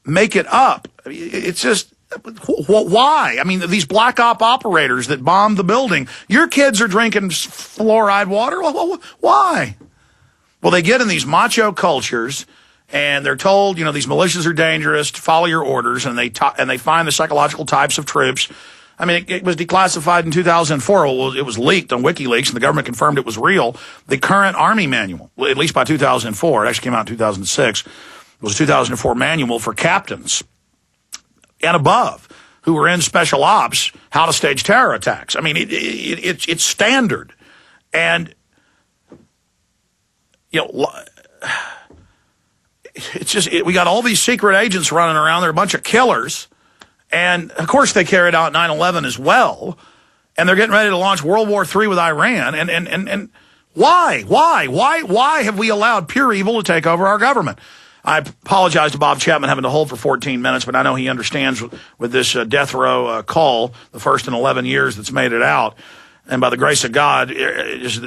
make it up. It's just, why? I mean, these black op operators that bombed the building, your kids are drinking fluoride water. Why? Well, they get in these macho cultures, and they're told, you know, these militias are dangerous, to follow your orders, and they find the psychological types of troops. I mean, it was declassified in 2004. Well, it was leaked on WikiLeaks, and the government confirmed it was real. The current Army manual, at least by 2004, it actually came out in 2006, it was a 2004 manual for captains and above who were in special ops, how to stage terror attacks. I mean, it's standard. And, you know, it's just, we got all these secret agents running around. They're a bunch of killers. And, of course, they carried out 9/11 as well. And they're getting ready to launch World War III with Iran. And why? Why have we allowed pure evil to take over our government? I apologize to Bob Chapman having to hold for 14 minutes, but I know he understands with this death row call, the first in 11 years that's made it out. And by the grace of God, just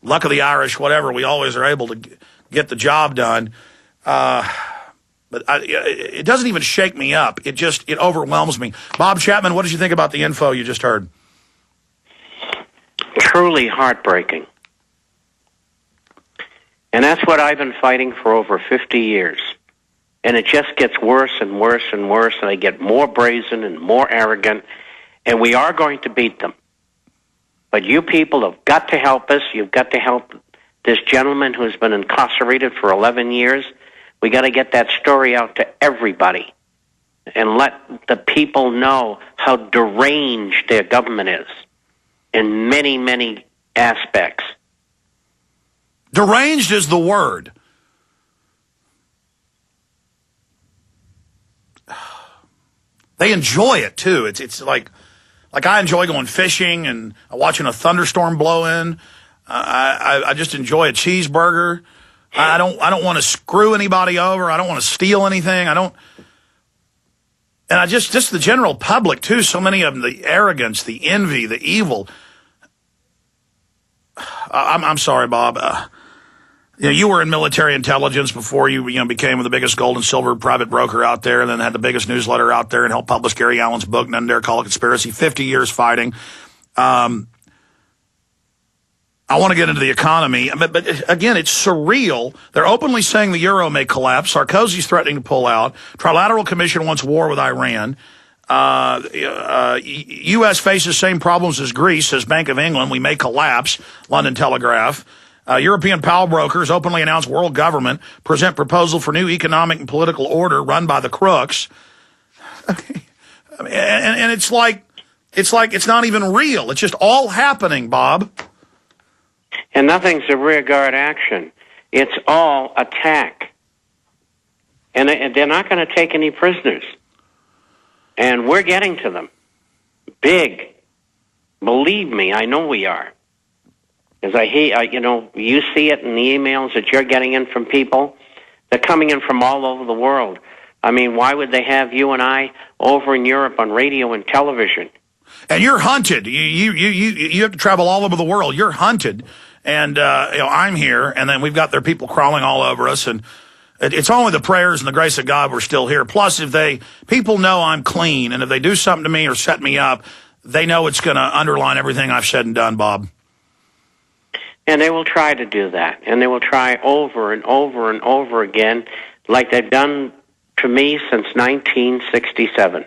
luck of the Irish, whatever, we always are able to get the job done. But it doesn't even shake me up. It overwhelms me. Bob Chapman, what did you think about the info you just heard? Truly heartbreaking. And that's what I've been fighting for over 50 years. And it just gets worse and worse and worse, and they get more brazen and more arrogant, and we are going to beat them. But you people have got to help us. You've got to help this gentleman who's been incarcerated for 11 years. We got to get that story out to everybody and let the people know how deranged their government is in many, many aspects. Deranged is the word. They enjoy it too. It's like I enjoy going fishing and watching a thunderstorm blow in. I just enjoy a cheeseburger. I don't want to screw anybody over. I don't want to steal anything. And I just the general public too. So many of them, the arrogance, the envy, the evil. I'm sorry, Bob. You were in military intelligence before you became the biggest gold and silver private broker out there, and then had the biggest newsletter out there and helped publish Gary Allen's book, None Dare Call It Conspiracy. 50 years fighting. I want to get into the economy, but again, it's surreal. They're openly saying the euro may collapse. Sarkozy's threatening to pull out. Trilateral Commission wants war with Iran. U.S. faces same problems as Greece, says Bank of England. We may collapse. London Telegraph. European power brokers openly announce world government, present proposal for new economic and political order run by the crooks. And it's like it's not even real. It's just all happening, Bob. And nothing's a rearguard action. It's all attack. And they're not going to take any prisoners. And we're getting to them. Big. Believe me, I know we are. As you see it in the emails that you're getting in from people. They're coming in from all over the world. I mean, why would they have you and I over in Europe on radio and television? And you're hunted. You have to travel all over the world. You're hunted. And, I'm here, and then we've got their people crawling all over us. And it's only the prayers and the grace of God we're still here. Plus, people know I'm clean, and if they do something to me or set me up, they know it's going to underline everything I've said and done, Bob. And they will try to do that. And they will try over and over and over again, like they've done to me since 1967.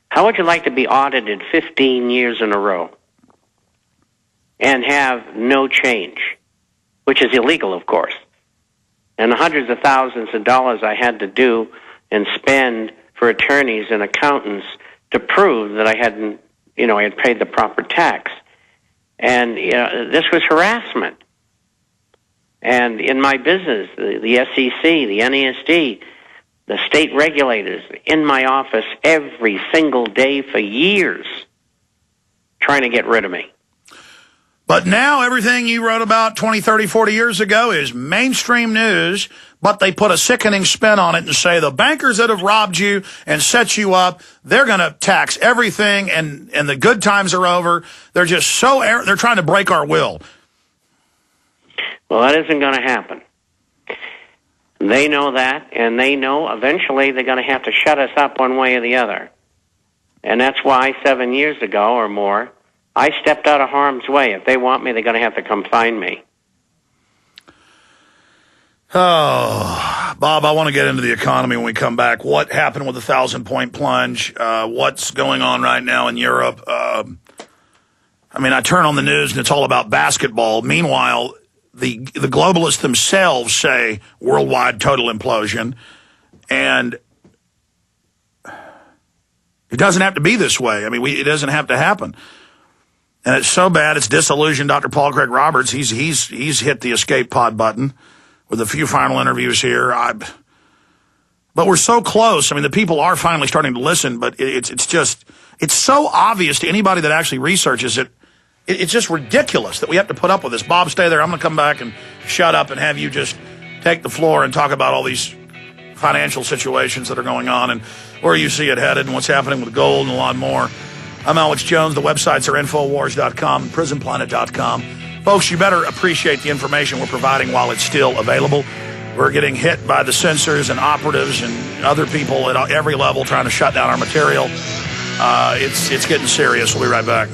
How would you like to be audited 15 years in a row and have no change, which is illegal, of course? And the hundreds of thousands of dollars I had to do and spend for attorneys and accountants to prove that I hadn't, I had paid the proper tax. And this was harassment. And in my business, the SEC, the NASD, the state regulators in my office every single day for years trying to get rid of me. But now everything you wrote about 20, 30, 40 years ago is mainstream news, but they put a sickening spin on it and say the bankers that have robbed you and set you up, they're going to tax everything and the good times are over. They're just they're trying to break our will. Well, that isn't going to happen. They know that, and they know eventually they're going to have to shut us up one way or the other. And that's why 7 years ago or more, I stepped out of harm's way. If they want me, they're going to have to come find me. Oh, Bob, I want to get into the economy when we come back. What happened with the 1,000-point plunge? What's going on right now in Europe? I turn on the news and it's all about basketball. Meanwhile, the globalists themselves say worldwide total implosion. And it doesn't have to be this way. It doesn't have to happen. And it's so bad, it's disillusioned Dr. Paul Craig Roberts. He's hit the escape pod button with a few final interviews here. But we're so close. The people are finally starting to listen, but it's so obvious to anybody that actually researches it. It's just ridiculous that we have to put up with this. Bob, stay there. I'm going to come back and shut up and have you just take the floor and talk about all these financial situations that are going on and where you see it headed and what's happening with gold and a lot more. I'm Alex Jones. The websites are Infowars.com and PrisonPlanet.com. Folks, you better appreciate the information we're providing while it's still available. We're getting hit by the censors and operatives and other people at every level trying to shut down our material. It's getting serious. We'll be right back.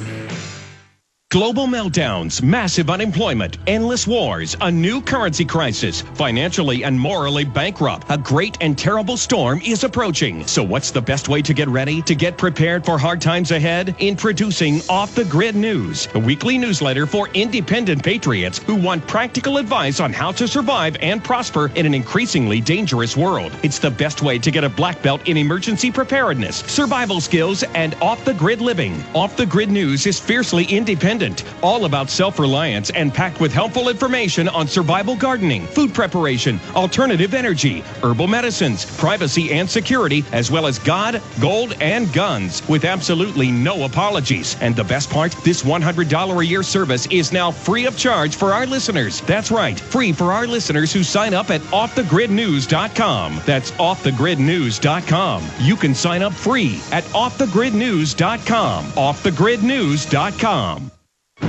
Global meltdowns, massive unemployment, endless wars, a new currency crisis, financially and morally bankrupt. A great and terrible storm is approaching. So what's the best way to get ready, to get prepared for hard times ahead? Introducing Off the Grid News, a weekly newsletter for independent patriots who want practical advice on how to survive and prosper in an increasingly dangerous world. It's the best way to get a black belt in emergency preparedness, survival skills, and off-the-grid living. Off the Grid News is fiercely independent, all about self-reliance and packed with helpful information on survival gardening, food preparation, alternative energy, herbal medicines, privacy and security, as well as God, gold, and guns, with absolutely no apologies. And the best part, this $100 a year service is now free of charge for our listeners. That's right, free for our listeners who sign up at offthegridnews.com. That's offthegridnews.com. You can sign up free at offthegridnews.com. offthegridnews.com.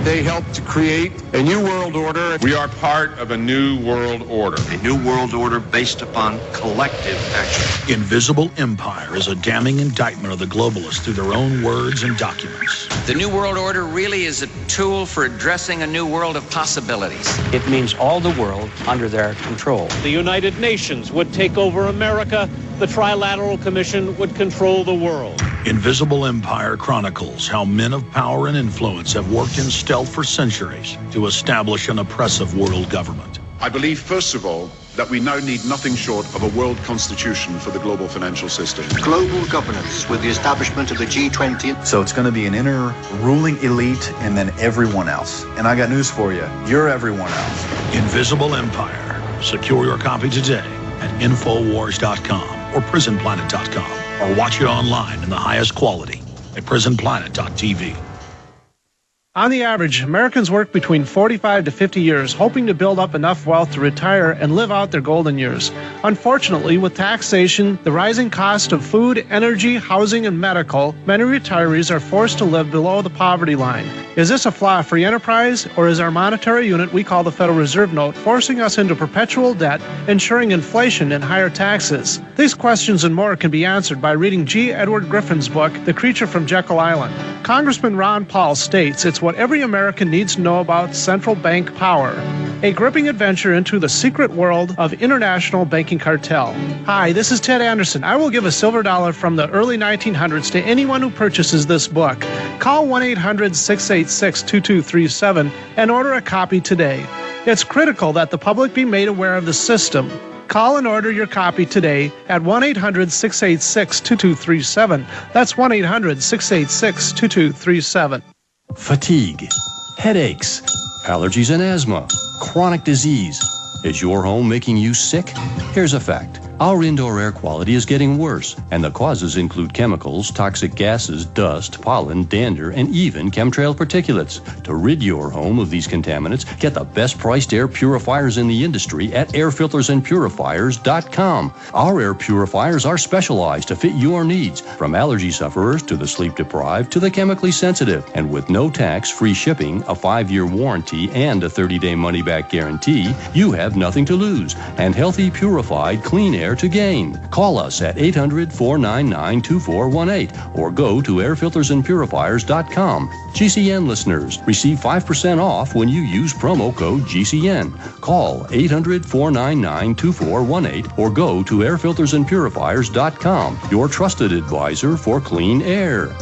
They helped to create a new world order. We are part of a new world order. A new world order based upon collective action. Invisible Empire is a damning indictment of the globalists through their own words and documents. The new world order really is a tool for addressing a new world of possibilities. It means all the world under their control. The United Nations would take over America. The Trilateral Commission would control the world. Invisible Empire chronicles how men of power and influence have worked in stealth for centuries to establish an oppressive world government. I believe, first of all, that we now need nothing short of a world constitution for the global financial system. Global governance with the establishment of the G20. So it's going to be an inner ruling elite and then everyone else. And I got news for you. You're everyone else. Invisible Empire. Secure your copy today at Infowars.com or PrisonPlanet.com. Or watch it online in the highest quality at PrisonPlanet.tv. On the average, Americans work between 45 to 50 years, hoping to build up enough wealth to retire and live out their golden years. Unfortunately, with taxation, the rising cost of food, energy, housing, and medical, many retirees are forced to live below the poverty line. Is this a flaw free enterprise, or is our monetary unit we call the Federal Reserve Note forcing us into perpetual debt, ensuring inflation and higher taxes? These questions and more can be answered by reading G. Edward Griffin's book, The Creature from Jekyll Island. Congressman Ron Paul states it's what every American needs to know about central bank power. A gripping adventure into the secret world of international banking cartel. Hi, this is Ted Anderson. I will give a silver dollar from the early 1900s to anyone who purchases this book. Call 1-800-686-2237 and order a copy today. It's critical that the public be made aware of the system. Call and order your copy today at 1-800-686-2237. That's 1-800-686-2237. Fatigue, headaches, allergies and asthma, chronic disease. Is your home making you sick? Here's a fact. Our indoor air quality is getting worse, and the causes include chemicals, toxic gases, dust, pollen, dander, and even chemtrail particulates. To rid your home of these contaminants, get the best priced air purifiers in the industry at airfiltersandpurifiers.com. Our air purifiers are specialized to fit your needs, from allergy sufferers to the sleep deprived to the chemically sensitive. And with no tax, free shipping, a 5-year warranty, and a 30-day money-back guarantee, you have nothing to lose, and healthy, purified, clean air to gain. Call us at 800-499-2418 or go to airfiltersandpurifiers.com. GCN listeners receive 5% off when you use promo code GCN. Call 800-499-2418 or go to airfiltersandpurifiers.com, your trusted advisor for clean air.